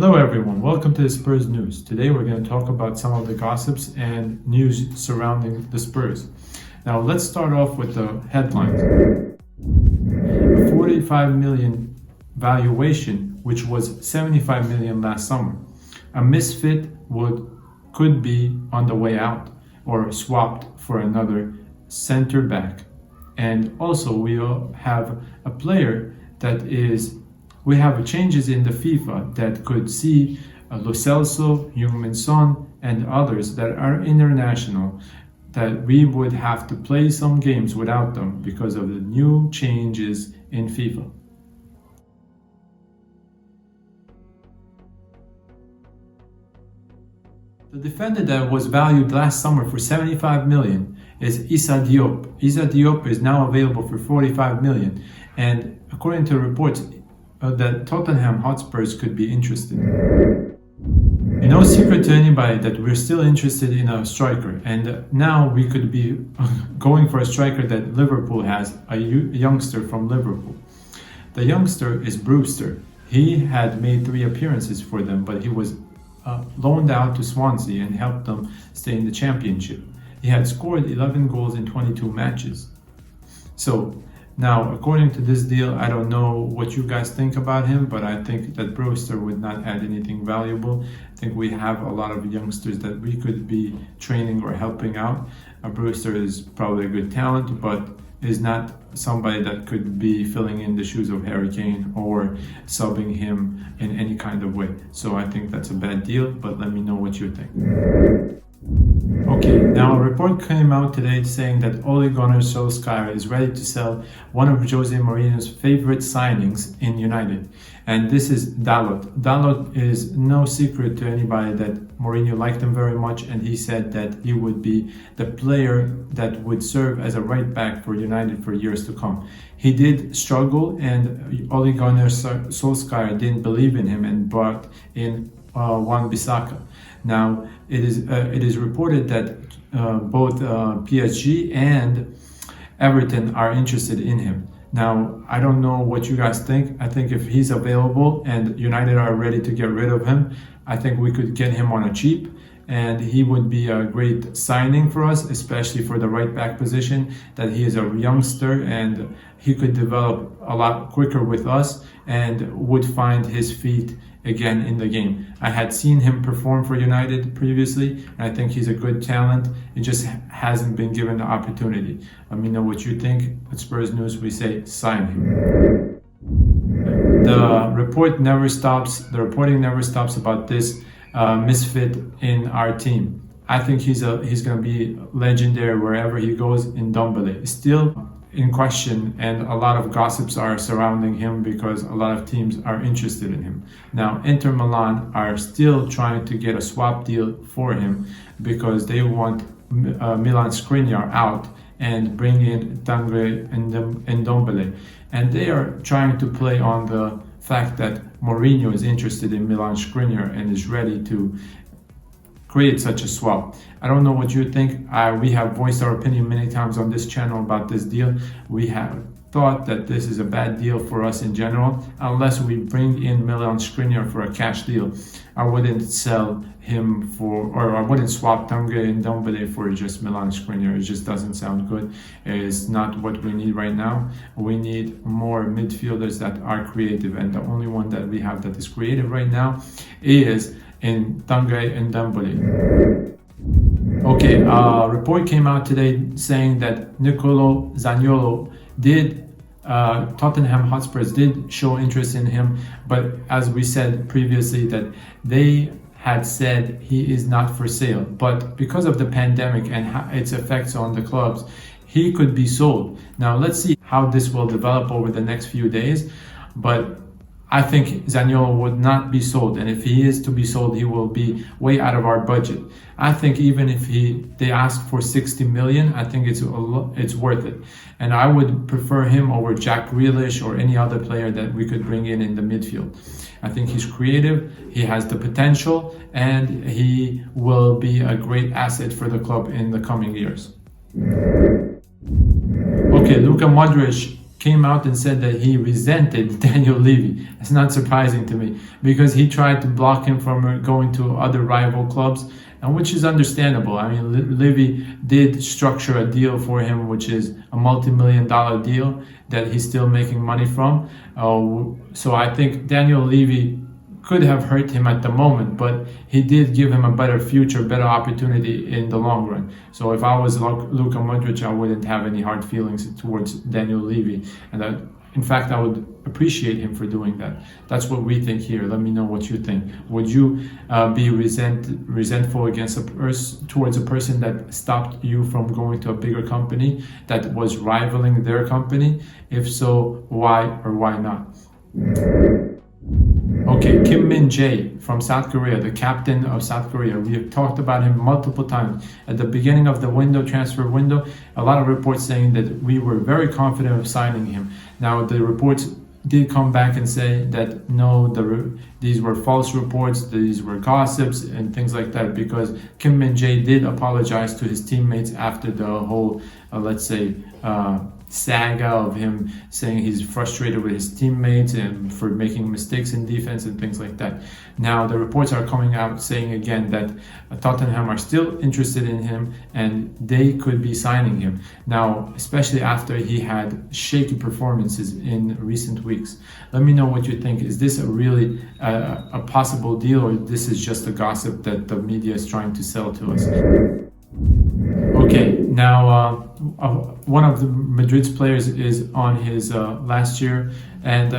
Hello everyone, welcome to the Spurs News. Today we're going to talk about some of the gossips and news surrounding the Spurs. Now let's start off with the headlines. A 45 million valuation, which was 75 million last summer. A misfit could be on the way out or swapped for another center back. And also we have a player we have changes in the FIFA that could see Lo Celso, Heung-min Son, and others that are international, that we would have to play some games without them because of the new changes in FIFA. The defender that was valued last summer for 75 million is Issa Diop. Issa Diop is now available for 45 million, and according to reports, that Tottenham Hotspurs could be interested. No secret to anybody that we're still interested in a striker, and now we could be going for a striker that Liverpool has, a youngster from Liverpool. The youngster is Brewster. He had made 3 appearances for them, but he was loaned out to Swansea and helped them stay in the Championship. He had scored 11 goals in 22 matches. So now, according to this deal, I don't know what you guys think about him, but I think that Brewster would not add anything valuable. I think we have a lot of youngsters that we could be training or helping out. Brewster is probably a good talent, but is not somebody that could be filling in the shoes of Harry Kane or subbing him in any kind of way. So I think that's a bad deal, but let me know what you think. Okay, now a report came out today saying that Ole Gunnar Solskjaer is ready to sell one of Jose Mourinho's favorite signings in United, and this is Dalot. Dalot is no secret to anybody that Mourinho liked him very much, and he said that he would be the player that would serve as a right back for United for years to come. He did struggle, and Ole Gunnar Solskjaer didn't believe in him and brought in Wan-Bissaka. Now, it is reported that both PSG and Everton are interested in him. Now, I don't know what you guys think. I think if he's available and United are ready to get rid of him, I think we could get him on a cheap, and he would be a great signing for us, especially for the right back position, that he is a youngster and he could develop a lot quicker with us and would find his feet again in the game. I had seen him perform for United previously, and I think he's a good talent. It just hasn't been given the opportunity. Let me know what you think. At Spurs News, we say sign him. The reporting never stops about this misfit in our team. I think he's going to be legendary wherever he goes. In Ndombele still in question, and a lot of gossips are surrounding him because a lot of teams are interested in him. Now, Inter Milan are still trying to get a swap deal for him because they want Milan Skriniar out and bring in Tanguy Ndombele, and they are trying to play on the fact that Mourinho is interested in Milan Skriniar and is ready to create such a swap. I don't know what you think. We have voiced our opinion many times on this channel about this deal. We have thought that this is a bad deal for us in general, unless we bring in Milan Skriniar for a cash deal. I wouldn't sell him or I wouldn't swap Tanguy Ndombele for just Milan Skriniar. It just doesn't sound good. It's not what we need right now. We need more midfielders that are creative, and the only one that we have that is creative right now is in Tanguy Ndombele. Okay, a report came out today saying that Nicolo Zaniolo Tottenham Hotspurs did show interest in him, but as we said previously that they had said he is not for sale, but because of the pandemic and its effects on the clubs, he could be sold. Now let's see how this will develop over the next few days, but I think Zaniolo would not be sold, and if he is to be sold, he will be way out of our budget. I think even if they ask for 60 million, I think it's worth it, and I would prefer him over Jack Grealish or any other player that we could bring in the midfield. I think he's creative, he has the potential, and he will be a great asset for the club in the coming years. Okay, Luca Modrić came out and said that he resented Daniel Levy. It's not surprising to me because he tried to block him from going to other rival clubs, and which is understandable. I mean, Levy did structure a deal for him, which is a multi-million-dollar deal that he's still making money from. So I think Daniel Levy could have hurt him at the moment, but he did give him a better future, better opportunity in the long run. So if I was Luca Modrić, I wouldn't have any hard feelings towards Daniel Levy. And in fact, I would appreciate him for doing that. That's what we think here. Let me know what you think. Would you be resentful against towards a person that stopped you from going to a bigger company that was rivaling their company? If so, why or why not? Okay, Kim Min-jae from South Korea, the captain of South Korea. We have talked about him multiple times. At the beginning of the transfer window, a lot of reports saying that we were very confident of signing him. Now, the reports did come back and say that no, these were false reports, these were gossips and things like that, because Kim Min-jae did apologize to his teammates after the whole, let's say, saga of him saying he's frustrated with his teammates and for making mistakes in defense and things like that. Now the reports are coming out saying again that Tottenham are still interested in him and they could be signing him. Now, especially after he had shaky performances in recent weeks. Let me know what you think. Is this really a possible deal, or this is just a gossip that the media is trying to sell to us? Okay, now one of the Madrid's players is on his last year, and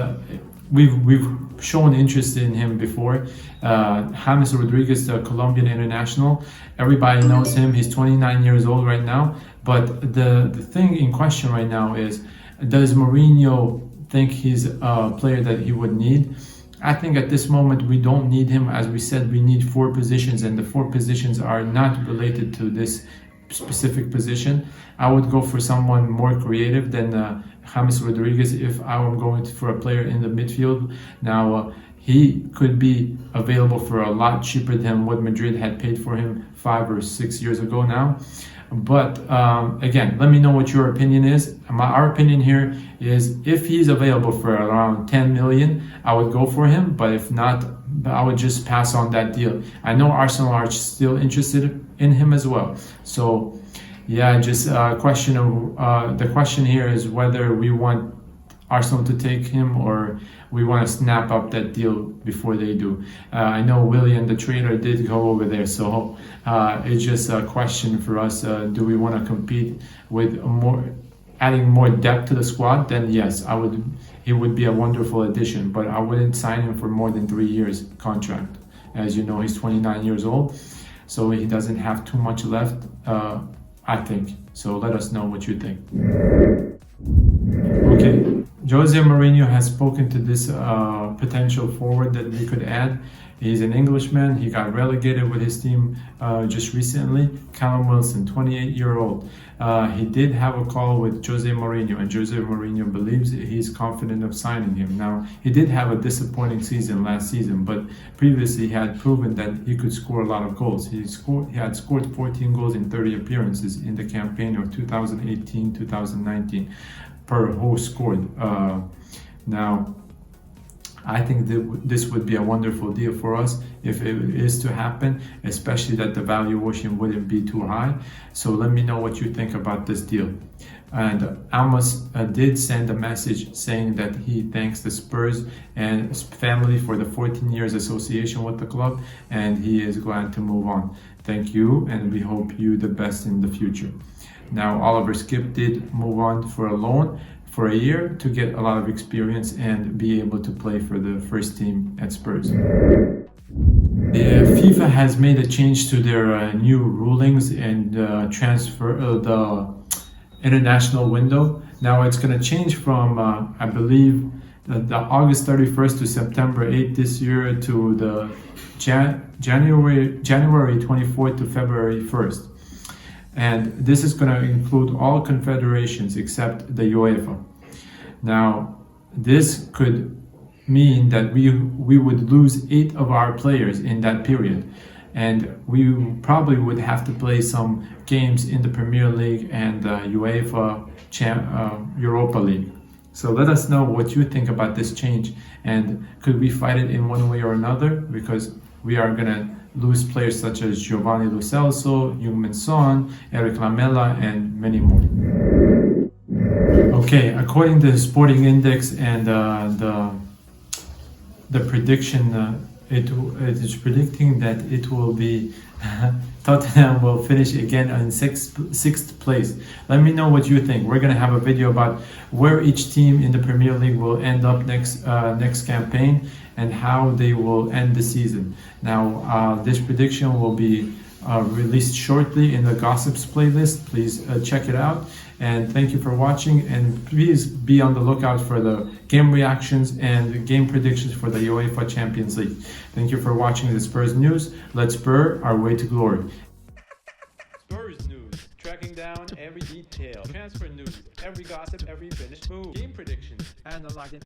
we've shown interest in him before. James Rodriguez, the Colombian international, everybody knows him. He's 29 years old right now, but the thing in question right now is, does Mourinho think he's a player that he would need? I think at this moment we don't need him. As we said, we need 4 positions, and the 4 positions are not related to this specific position. I would go for someone more creative than James Rodriguez if I were going for a player in the midfield. Now, he could be available for a lot cheaper than what Madrid had paid for him 5 or 6 years ago now. But again, let me know what your opinion is. Our opinion here is if he's available for around 10 million, I would go for him. But if not, I would just pass on that deal. I know Arsenal are still interested in him as well. So yeah, just the question here is whether we want Arsenal to take him or we want to snap up that deal before they do. I know Willian, the trader, did go over there, so it's just a question for us. Do we want to compete with adding more depth to the squad? Then yes, he would be a wonderful addition, but I wouldn't sign him for more than 3 years contract. As you know, he's 29 years old, so he doesn't have too much left, I think. So let us know what you think. Okay. Jose Mourinho has spoken to this potential forward that we could add. He's an Englishman. He got relegated with his team just recently. Callum Wilson, 28-year-old. He did have a call with Jose Mourinho, and Jose Mourinho believes he's confident of signing him. Now, he did have a disappointing season last season, but previously he had proven that he could score a lot of goals. He had scored 14 goals in 30 appearances in the campaign of 2018-2019 per who scored. Now, I think this would be a wonderful deal for us if it is to happen, especially that the valuation wouldn't be too high. So let me know what you think about this deal. And Amos did send a message saying that he thanks the Spurs and his family for the 14 years association with the club, and he is glad to move on. Thank you, and we hope you the best in the future. Now, Oliver Skip did move on for a loan for a year to get a lot of experience and be able to play for the first team at Spurs. FIFA has made a change to their new rulings and the international window. Now it's going to change from, I believe, the August 31st to September 8th this year to the January 24th to February 1st. And this is going to include all confederations except the UEFA. Now, this could mean that we would lose 8 of our players in that period. And we probably would have to play some games in the Premier League and UEFA Europa League. So let us know what you think about this change, and could we fight it in one way or another, because we are gonna lose players such as Giovanni Lo Celso, Heung-min Son, Eric Lamela, and many more. Okay, according to the Sporting Index and the prediction, it is predicting that it will be Tottenham will finish again in sixth place. Let me know what you think. We're gonna have a video about where each team in the Premier League will end up next campaign and how they will end the season. Now, this prediction will be released shortly in the Gossips playlist. Please check it out. And thank you for watching, and please be on the lookout for the game reactions and game predictions for the UEFA Champions League. Thank you for watching the Spurs news. Let's spur our way to glory. Spurs news, tracking down every detail. Transfer news, every gossip, every finished move. Game predictions, analyzing